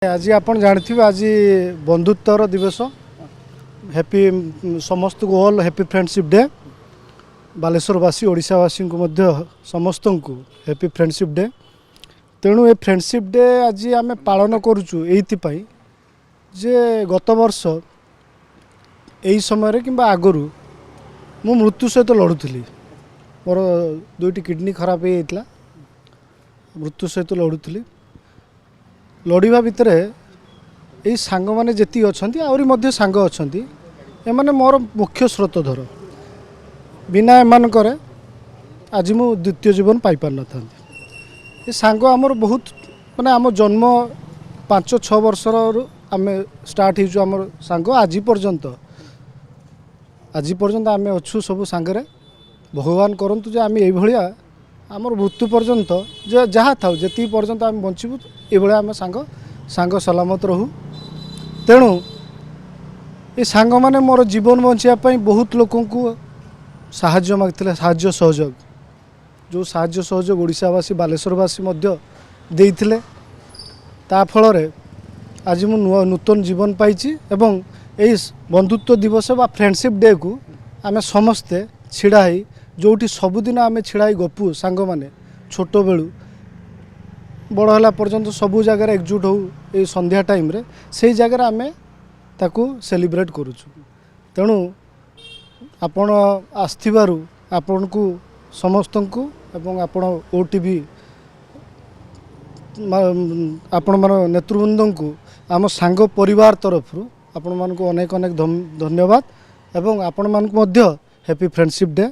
आज आप जानते आज बंधुत्वर दिवस हैप्पी समस्त को ऑल हैप्पी फ्रेंडशिप डे बालेश्वरवासी ओडिशावासी को समस्त को हैप्पी फ्रेंडशिप डे। तेणु ये फ्रेंडशिप डे आज आम पालन करुचु एइथिपाई जे गत वर्ष यही समय कि आगु मु मृत्यु सहित लड़ुली मोर दुईटी किडनी खराब हो जाता मृत्यु सहित लड़ुली लड़वा भितर यही सांग मैंने जी अच्छा आहरी सांग अच्छा एमाने मोर मुख्य स्रोतधर बिना एमानक आज मु द्वितीय जीवन पाई पार न था। ये सांग आमर बहुत माने आम जन्म 5-6 वर्षर आम स्टार्ट हो आम सांग आज पर्यंत आम अच्छु सब सांगरे भगवान करंतु जे आम ये आमर मृत्यु पर्यंत जे जहाँ था जी पर्यंत आम बचबू ये आम सांग सलामत रहू। तेणु ये सांग माने मोर जीवन बचाई बहुत लोक साहाय्य मागते साहाय्य सहयोग जो साहाय्य सहयोग ओडिशावासी बालेश्वरवासी देइथिले ता फल आज मु नूतन जीवन पाइछि एवं यही बंधुत्व दिवस बा फ्रेंडशिप डे को आमे समस्ते छिड़ाई जोटी सबुदिन आमे छिड़ाई गपु सांग माने छोट बेलू बड़ होला पर्यंत सबू जगार एकजुट हो ये संध्या टाइम रे से जगार आमे ताकू सेलिब्रेट करूछु। तेणु आपण आस्थिबारु आपण को समस्त को एवं आपण ओटीवी आपण मान नेतृवृंद को आम सांग परिवार तरफ आपण मान को अनेक अनेक धन्यवाद एवं आपण मान को हैप्पी फ्रेंडशिप डे।